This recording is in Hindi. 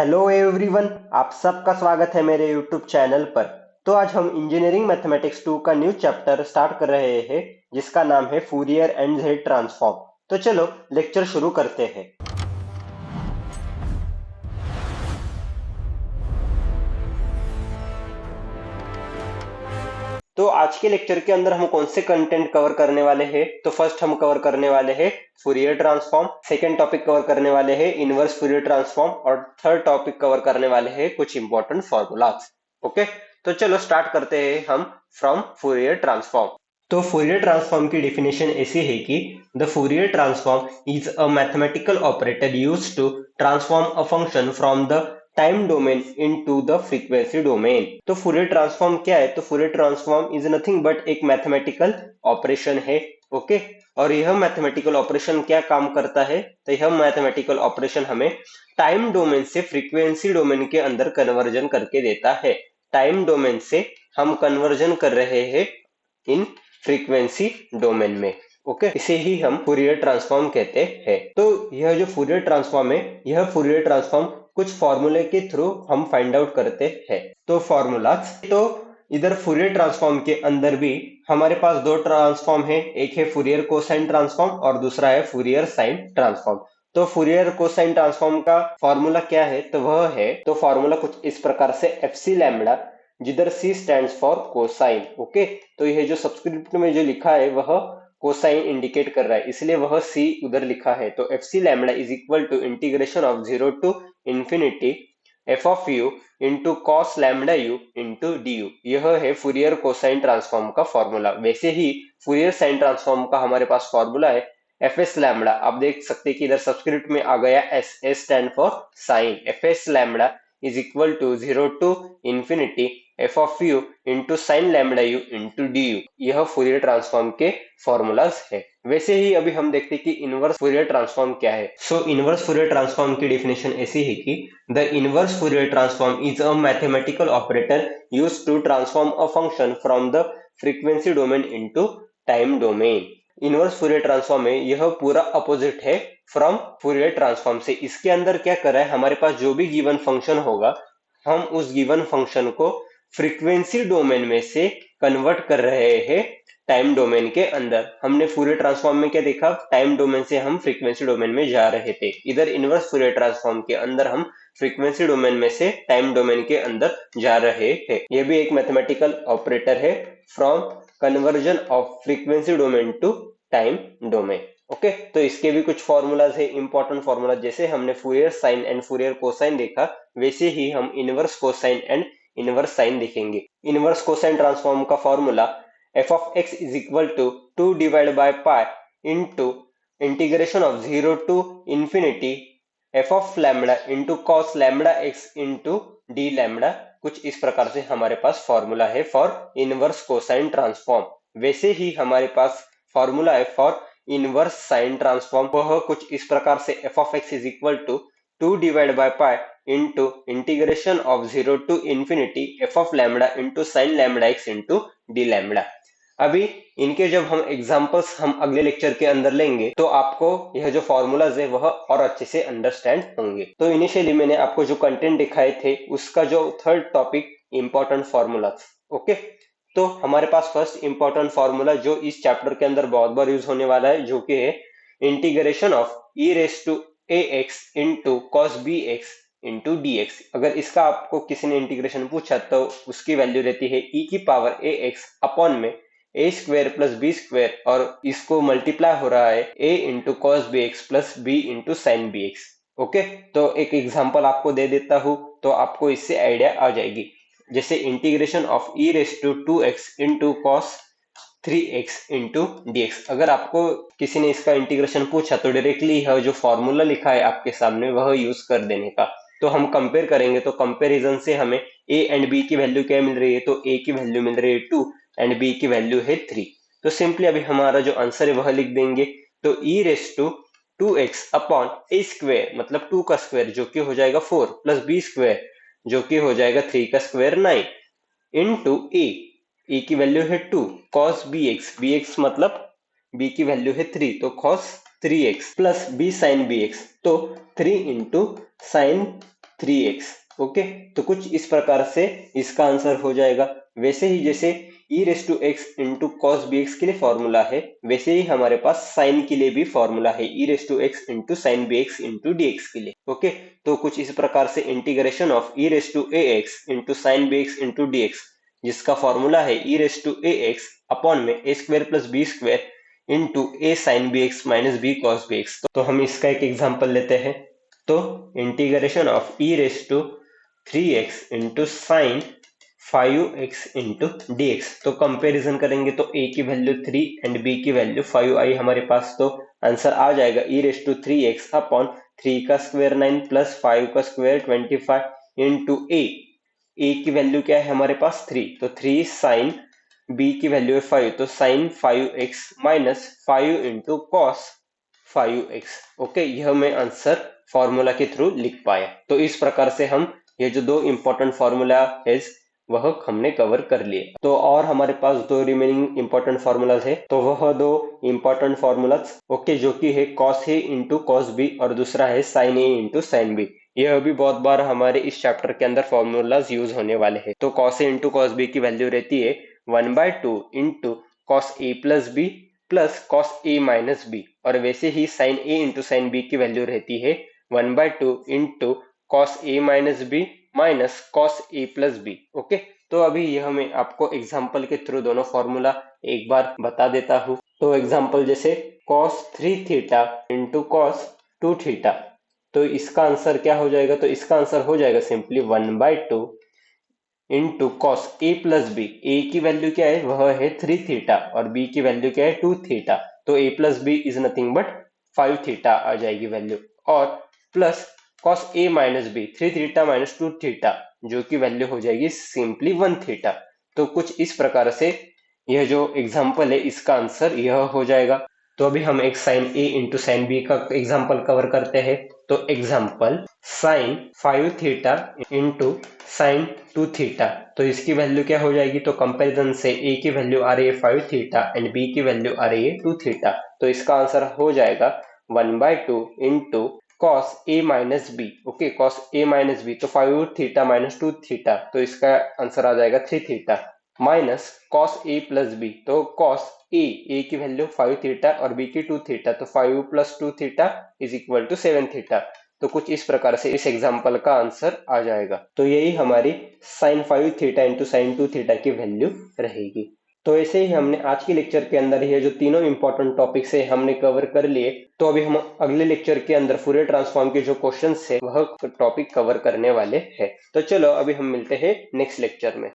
हेलो एवरीवन, आप सबका स्वागत है मेरे यूट्यूब चैनल पर। तो आज हम इंजीनियरिंग मैथमेटिक्स 2 का न्यू चैप्टर स्टार्ट कर रहे हैं जिसका नाम है फूरियर एंड जेड ट्रांसफॉर्म। तो चलो लेक्चर शुरू करते हैं। तो आज के लेक्चर के अंदर हम कौन से कंटेंट कवर करने वाले हैं? तो फर्स्ट हम कवर करने वाले हैं Fourier transform, second topic cover करने वाले हैं इनवर्स फूरियर ट्रांसफॉर्म और थर्ड टॉपिक कवर करने वाले हैं कुछ इंपॉर्टेंट फॉर्मूलाज। ओके, तो चलो स्टार्ट करते हैं हम फ्रॉम फूरियर ट्रांसफॉर्म। तो फूरियर ट्रांसफॉर्म की डेफिनेशन ऐसी है कि the Fourier transform is a mathematical operator used to transform a function from the time domain into the frequency domain. तो फूरियर ट्रांसफॉर्म क्या है? तो Fourier transform is nothing but एक मैथमेटिकल ऑपरेशन है। ओके, और यह मैथमेटिकल ऑपरेशन क्या काम करता है? तो यह मैथमेटिकल ऑपरेशन हमें टाइम डोमेन से फ्रीक्वेंसी डोमेन के अंदर कन्वर्जन करके देता है। टाइम डोमेन से हम कन्वर्जन कर रहे हैं इन फ्रीक्वेंसी डोमेन में। ओके, इसे ही हम फूरियर ट्रांसफॉर्म कहते हैं। तो यह जो फूरियर ट्रांसफॉर्म है, यह फूरियर ट्रांसफॉर्म कुछ फॉर्मूले के थ्रू हम फाइंड आउट करते हैं। तो फॉर्मूलाज, तो इधर फूरियर ट्रांसफॉर्म के अंदर भी हमारे पास दो ट्रांसफॉर्म है, एक है फूरियर कोसाइन ट्रांसफॉर्म और दूसरा है फूरियर साइन ट्रांसफॉर्म। तो फूरियर कोसाइन ट्रांसफॉर्म का फॉर्मूला क्या है? तो वह है, तो फॉर्मूला कुछ इस प्रकार से एफ सी लैम्बडा, जिधर C stands for cosine. Okay, तो यह जो सबस्क्रिप्ट में जो लिखा है वह कोसाइन इंडिकेट कर रहा है, इसलिए वह सी उधर लिखा है। तो F C lambda is equal to integration of 0 to infinity F of U into cos lambda U into D U. यह है फूरियर कोसाइन ट्रांसफॉर्म का फॉर्मूला। वैसे ही फूरियर साइन ट्रांसफॉर्म का हमारे पास फॉर्मूला है एफ एस लैम्बडा। आप देख सकते हैं कि इधर सबस्क्रिप्ट में आ गया S, S stand for sine. F S lambda is equal to 0 to infinity F of U into sine lambda U into D U. यह फूरियर ट्रांसफॉर्म के फॉर्मूलाज है। वैसे ही अभी हम देखते हैं कि इनवर्स फूरियर ट्रांसफॉर्म क्या है। सो इनवर्स फूरियर ट्रांसफॉर्म की डेफिनेशन ऐसी है कि the inverse Fourier transform is a mathematical operator used to transform a function from the frequency domain into time domain. Inverse Fourier transform में यह पूरा अपोजिट है फ्रॉम फूरियर ट्रांसफॉर्म से। इसके अंदर क्या कर रहा है, हमारे पास जो भी गिवन फंक्शन होगा हम उस गिवन फंक्शन को फ्रीक्वेंसी डोमेन में से कन्वर्ट कर रहे हैं टाइम डोमेन के अंदर। हमने फूरियर ट्रांसफॉर्म में क्या देखा? टाइम डोमेन से हम फ्रीक्वेंसी डोमेन में जा रहे थे। इधर इनवर्स फूरियर ट्रांसफॉर्म के अंदर हम फ्रीक्वेंसी डोमेन में से टाइम डोमेन के अंदर जा रहे हैं। यह भी एक मैथमेटिकल ऑपरेटर है from conversion of frequency domain to time domain. Okay, तो इसके भी कुछ फॉर्मूलाज है, इंपॉर्टेंट फॉर्मूला। जैसे हमने Fourier sine and Fourier cosine देखा, वैसे ही हम inverse cosine and inverse sine देखेंगे। इनवर्स कोसाइन ट्रांसफॉर्म का formula F of X is equal to 2 divide by pi into integration of 0 to infinity F of lambda into cos lambda X into D lambda. कुछ इस प्रकार से हमारे पास फॉर्मूला है फॉर इनवर्स कोसाइन ट्रांसफॉर्म। वैसे ही हमारे पास फॉर्मूला है फॉर इनवर्स साइन ट्रांसफॉर्म, वह कुछ इस प्रकार से F of X is equal to 2 divide by pi into integration of 0 to infinity F of lambda into sine lambda X into D lambda. अभी इनके जब हम एग्जांपल्स हम अगले लेक्चर के अंदर लेंगे तो आपको यह जो फॉर्मूलाज है वह और अच्छे से अंडरस्टैंड होंगे। तो इनिशियली मैंने आपको जो कंटेंट दिखाए थे उसका जो third topic important formulas. Okay, तो हमारे पास फर्स्ट इंपॉर्टेंट फॉर्मूला जो इस चैप्टर के अंदर बहुत बार यूज होने वाला है, जो कि है integration of E raise to A x into cos B x into D X. अगर इसका आपको किसी ने इंटीग्रेशन पूछा तो उसकी वैल्यू रहती है ई की पावर ए एक्स अपॉन में a square plus b square, और इसको मल्टीप्लाई हो रहा है a into cos B x plus b into sine b x. Okay, तो एक एग्जांपल आपको दे देता हूं तो आपको इससे आइडिया आ जाएगी। जैसे integration of E raise to 2x into cos 3x into D X. अगर आपको किसी ने इसका इंटीग्रेशन पूछा तो डायरेक्टली यह जो फॉर्मूला लिखा है आपके सामने वह यूज कर देने का। तो हम कंपेयर करेंगे तो कंपेरिजन से हमें a एंड b की वैल्यू क्या मिल रही है? तो a की वैल्यू मिल रही है 2 एंड b की वैल्यू है 3। तो सिंपली अभी हमारा जो आंसर है वह लिख देंगे। तो e raise to 2x upon A square मतलब 2 का स्क्वायर जो कि हो जाएगा 4 प्लस b स्क्वायर जो कि हो जाएगा 3 का स्क्वायर 9 इंटू ए की वैल्यू है 2 cos bx मतलब b की वैल्यू है 3 तो cos 3x plus b sin bx तो 3 इंटू साइन 3x। ओके, तो कुछ इस प्रकार से इसका आंसर हो जाएगा। वैसे ही जैसे e raise to x into cos B X के लिए फॉर्मूला है, वैसे ही हमारे पास साइन के लिए भी फॉर्मूला है, e raise to x into sine b x into D x के लिए। ओके, तो कुछ इस प्रकार से integration of e raise to A x into sine b x into D x, जिसका फॉर्मूला है e raise to A x upon में a square plus b square into a sine b x minus b cos B x. तो हम इसका एक एग्जाम्पल लेते हैं। तो integration of e raise to 3x into sine 5x into D X. तो कंपेरिजन करेंगे तो a की वैल्यू 3 एंड b की वैल्यू 5 आई हमारे पास, तो आंसर आ जाएगा e raise to 3x upon 3 का स्क्वायर 9 प्लस 5 का स्क्वायर 25 इंटू a की वैल्यू क्या है हमारे पास 3, तो 3 साइन b की वैल्यू है 5, तो sine 5x minus 5 into cos 5x। Okay, यह मैं आंसर फॉर्मूला के थ्रू लिख पाया। तो इस प्रकार से हम ये जो दो इंपॉर्टेंट फॉर्मूला है वह हमने कवर कर लिए। तो और हमारे पास दो रिमेनिंग इंपॉर्टेंट फॉर्मूलाज है, तो वह दो इंपॉर्टेंट फॉर्मूलाज ओके, जो कि है cos A into cos B और दूसरा है साइन ए इंटू साइन बी। यह भी बहुत बार हमारे इस चैप्टर के अंदर फॉर्मूलाज यूज होने वाले हैं। तो cos A into cos B की वैल्यू रहती है 1/2 into cos A plus B plus cos A minus B, और वैसे ही साइन ए इंटू साइन बी की वैल्यू रहती है 1/2 into cos A minus B minus cos A plus B. Okay, तो अभी यह मैं आपको एग्जाम्पल के थ्रू दोनों फॉर्मूला एक बार बता देता हूँ। तो एग्जाम्पल जैसे cos 3 theta into cos 2 theta, तो इसका आंसर क्या हो जाएगा, तो इसका आंसर हो जाएगा simply 1/2 into cos A plus B. ए की वैल्यू क्या है, वह है 3 थीटा और बी की वैल्यू क्या है 2 थीटा, तो a plus b is nothing but 5 theta आ जाएगी वैल्यू, और plus cos a minus b 3 theta minus 2 theta, जो की वैल्यू हो जाएगी सिंपली 1 थीटा। तो कुछ इस प्रकार से यह जो एग्जाम्पल है इसका आंसर यह हो जाएगा। तो अभी हम एक sine a into sine B का एग्जाम्पल कवर करते हैं। तो example sine 5 theta into sine 2 theta, तो इसकी वैल्यू क्या हो जाएगी, तो कंपैरिजन से a की वैल्यू आ रही है 5 थीटा एंड b की वैल्यू आ रही है 2 थीटा, तो इसका आंसर हो जाएगा 1/2 into cos a minus B. Okay, cos a minus B, तो 5 थीटा माइनस 2 थीटा, तो इसका आंसर आ जाएगा 3 theta minus cos a plus B, तो cos a की वैल्यू 5 थीटा और b की 2 थीटा, तो 5 plus 2 theta is equal to 7 theta. तो कुछ इस प्रकार से इस एग्जाम्पल का आंसर आ जाएगा। तो यही हमारी sine 5 theta into sine 2 theta की वैल्यू रहेगी। तो ऐसे ही हमने आज के लेक्चर के अंदर ये जो तीनों इंपॉर्टेंट टॉपिक्स है हमने कवर कर लिए। तो अभी हम अगले लेक्चर के अंदर फूरियर ट्रांसफॉर्म के जो क्वेश्चंस है वह टॉपिक कवर करने वाले हैं। तो चलो अभी हम मिलते हैं नेक्स्ट लेक्चर में।